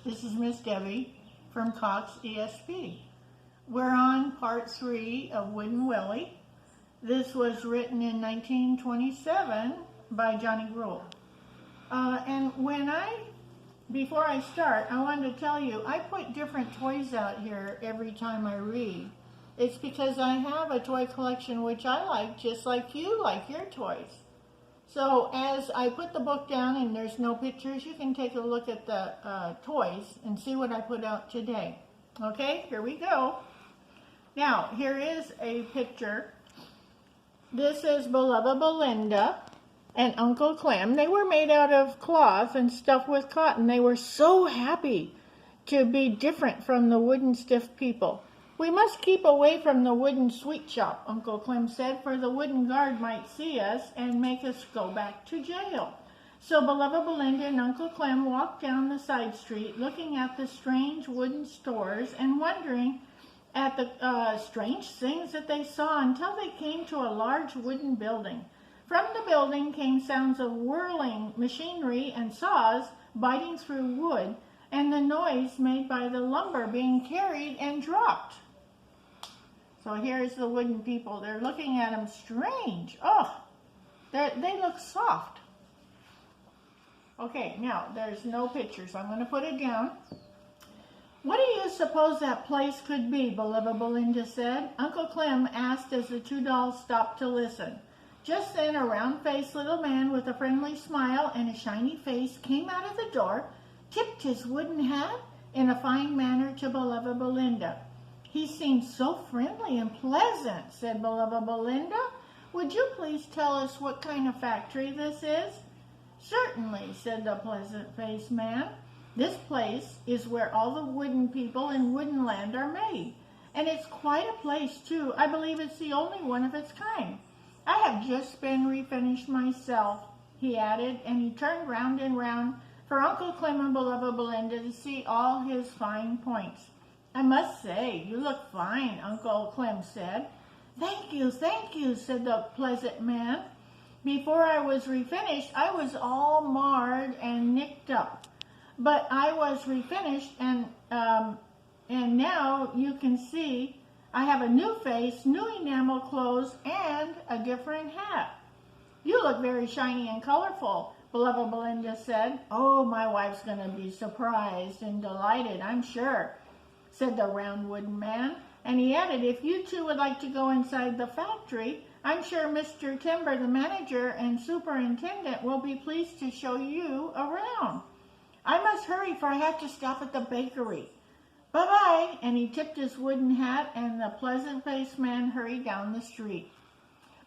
This is Miss Debbie from Cox ESP. We're on part 3 of Wooden Willie. This was written in 1927 by Johnny Gruel. Before I start, I wanted to tell you, I put different toys out here every time I read. It's because I have a toy collection which I like, just like you like your toys. So as I put the book down and there's no pictures, you can take a look at the toys and see what I put out today. Okay, here we go. Now, here is a picture. This is Beloved Belinda and Uncle Clem. They were made out of cloth and stuffed with cotton. They were so happy to be different from the wooden stiff people. "We must keep away from the wooden sweet shop," Uncle Clem said, "for the wooden guard might see us and make us go back to jail." So Beloved Belinda and Uncle Clem walked down the side street, looking at the strange wooden stores and wondering at the strange things that they saw, until they came to a large wooden building. From the building came sounds of whirling machinery and saws biting through wood, and the noise made by the lumber being carried and dropped. So here's the wooden people. They're looking at them strange. Oh, they look soft. Okay, now there's no pictures. I'm going to put it down. "What do you suppose that place could be?" Beloved Belinda said. Uncle Clem asked as the two dolls stopped to listen. Just then a round-faced little man with a friendly smile and a shiny face came out of the door, tipped his wooden hat in a fine manner to Beloved Belinda. "He seems so friendly and pleasant," said Beloved Belinda. "Would you please tell us what kind of factory this is?" "Certainly," said the pleasant-faced man. "This place is where all the wooden people in Wooden Land are made. And it's quite a place, too. I believe it's the only one of its kind. I have just been refinished myself," he added, and he turned round and round for Uncle Clem and Beloved Belinda to see all his fine points. "I must say, you look fine," Uncle Clem said. Thank you," said the pleasant man. "Before I was refinished, I was all marred and nicked up. But I was refinished, and now you can see I have a new face, new enamel clothes, and a different hat." "You look very shiny and colorful," Beloved Belinda said. "Oh, my wife's going to be surprised and delighted, I'm sure," said the round wooden man. And he added, "If you two would like to go inside the factory, I'm sure Mr. Timber, the manager and superintendent, will be pleased to show you around. I must hurry, for I have to stop at the bakery. Bye-bye," and he tipped his wooden hat, and the pleasant-faced man hurried down the street.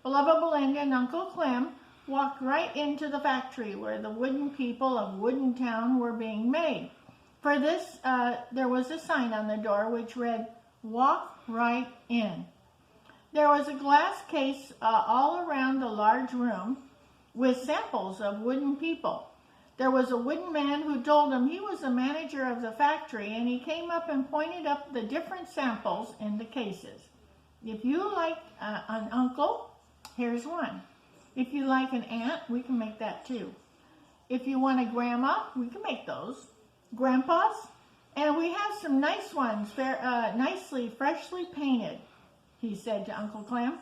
Beloved Belinda and Uncle Clem walked right into the factory where the wooden people of Wooden Town were being made. For this, there was a sign on the door which read, "Walk right in." There was a glass case all around the large room with samples of wooden people. There was a wooden man who told him he was the manager of the factory, and he came up and pointed up the different samples in the cases. "If you like an uncle, here's one. If you like an aunt, we can make that too. If you want a grandma, we can make those. Grandpas, and we have some nice ones, nicely, freshly painted," he said to Uncle Clem.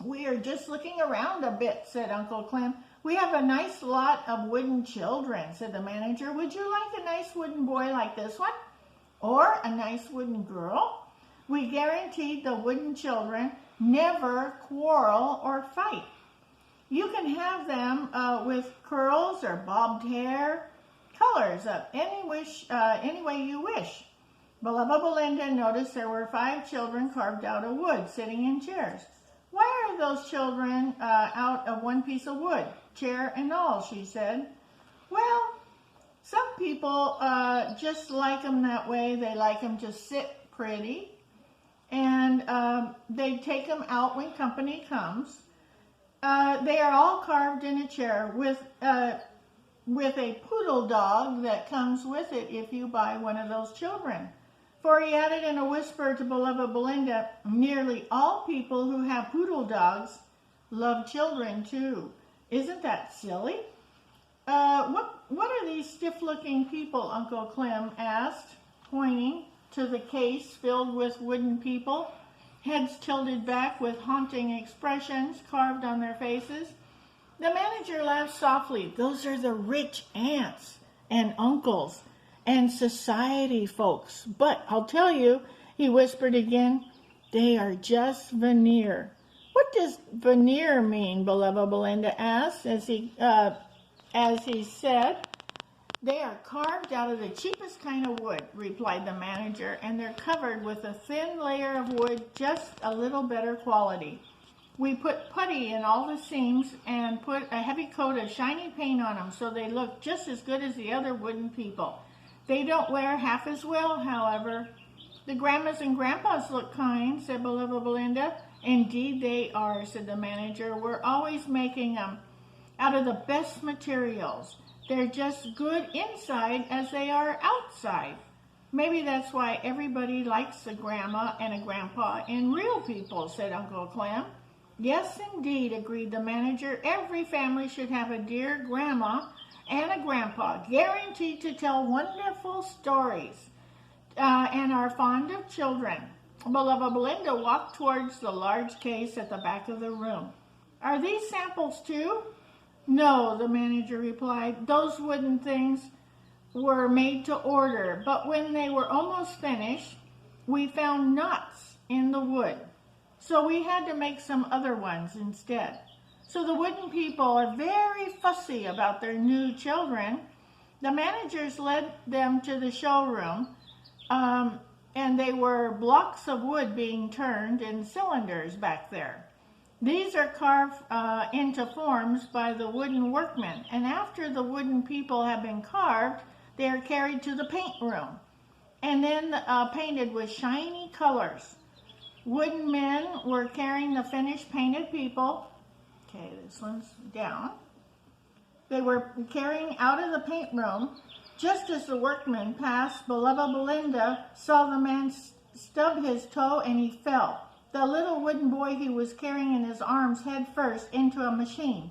"We are just looking around a bit," said Uncle Clem. "We have a nice lot of wooden children," said the manager. "Would you like a nice wooden boy like this one? Or a nice wooden girl? We guarantee the wooden children never quarrel or fight. You can have them with curls or bobbed hair, colors of any way you wish." Beloved Belinda noticed there were 5 children carved out of wood, sitting in chairs. "Why are those children out of one piece of wood, chair and all?" she said. "Well, some people just like them that way. They like them to sit pretty, and they take them out when company comes. They are all carved in a chair with a poodle dog that comes with it if you buy one of those children." For he added in a whisper to Beloved Belinda, "Nearly all people who have poodle dogs love children too. Isn't that silly? What are these stiff-looking people? Uncle Clem asked, pointing to the case filled with wooden people, heads tilted back with haunting expressions carved on their faces. The manager laughed softly. Those are the rich aunts and uncles and society folks. But I'll tell you, he whispered again, they are just veneer. What does veneer mean? Beloved Belinda asked as he said, they are carved out of the cheapest kind of wood, replied the manager, and they're covered with a thin layer of wood, just a little better quality. We put putty in all the seams and put a heavy coat of shiny paint on them so they look just as good as the other wooden people. They don't wear half as well, however. The grandmas and grandpas look kind, said Beloved Belinda. Indeed they are, said the manager. We're always making them out of the best materials. They're just good inside as they are outside. Maybe that's why everybody likes a grandma and a grandpa in real people, said Uncle Clem. Yes, indeed, agreed the manager. Every family should have a dear grandma and a grandpa, guaranteed to tell wonderful stories and are fond of children. Beloved Belinda walked towards the large case at the back of the room. Are these samples too? No, the manager replied. Those wooden things were made to order, but when they were almost finished, we found knots in the wood. So we had to make some other ones instead. So the wooden people are very fussy about their new children. The managers led them to the showroom, and they were blocks of wood being turned in cylinders back there. These are carved into forms by the wooden workmen, and after the wooden people have been carved, they are carried to the paint room and then painted with shiny colors. Wooden men were carrying the finished painted people. Okay, this one's down. They were carrying out of the paint room. Just as the workmen passed, Beloved Belinda saw the man stub his toe and he fell. The little wooden boy he was carrying in his arms head first into a machine.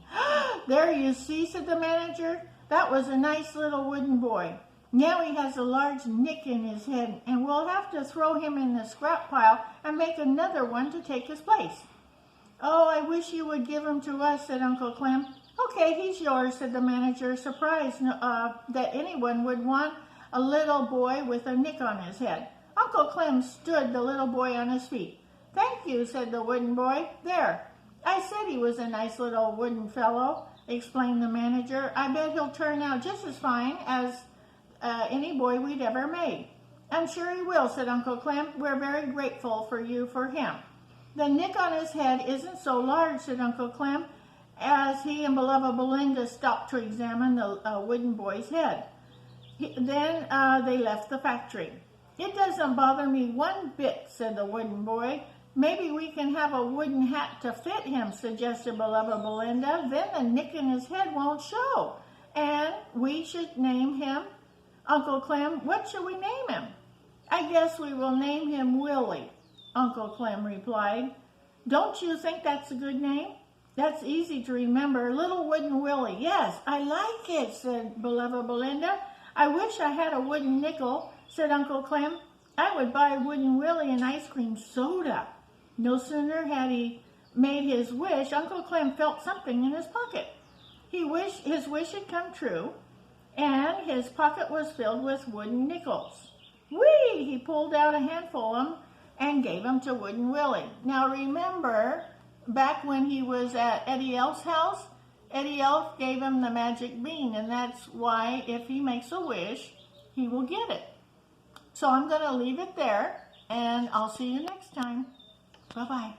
There you see, said the manager. That was a nice little wooden boy. Now he has a large nick in his head, and we'll have to throw him in the scrap pile and make another one to take his place. Oh, I wish you would give him to us, said Uncle Clem. Okay, he's yours, said the manager, surprised that anyone would want a little boy with a nick on his head. Uncle Clem stood the little boy on his feet. Thank you, said the wooden boy. There, I said he was a nice little wooden fellow, explained the manager. I bet he'll turn out just as fine as any boy we'd ever made. I'm sure he will, said Uncle Clem. We're very grateful for you for him. The nick on his head isn't so large, said Uncle Clem, as he and Beloved Belinda stopped to examine the wooden boy's head. Then they left the factory. It doesn't bother me one bit, said the wooden boy. Maybe we can have a wooden hat to fit him, suggested Beloved Belinda. Then the nick in his head won't show. And we should name him. Uncle Clem, what should we name him? I guess we will name him Willie, Uncle Clem replied. Don't you think that's a good name? That's easy to remember. Little Wooden Willie. Yes, I like it, said Beloved Belinda. I wish I had a wooden nickel, said Uncle Clem. I would buy Wooden Willie an ice cream soda. No sooner had he made his wish, Uncle Clem felt something in his pocket. His wish had come true, and his pocket was filled with wooden nickels. Whee! He pulled out a handful of them and gave them to Wooden Willie. Now remember, back when he was at Eddie Elf's house, Eddie Elf gave him the magic bean, and that's why if he makes a wish, he will get it. So I'm going to leave it there, and I'll see you next time. Bye-bye.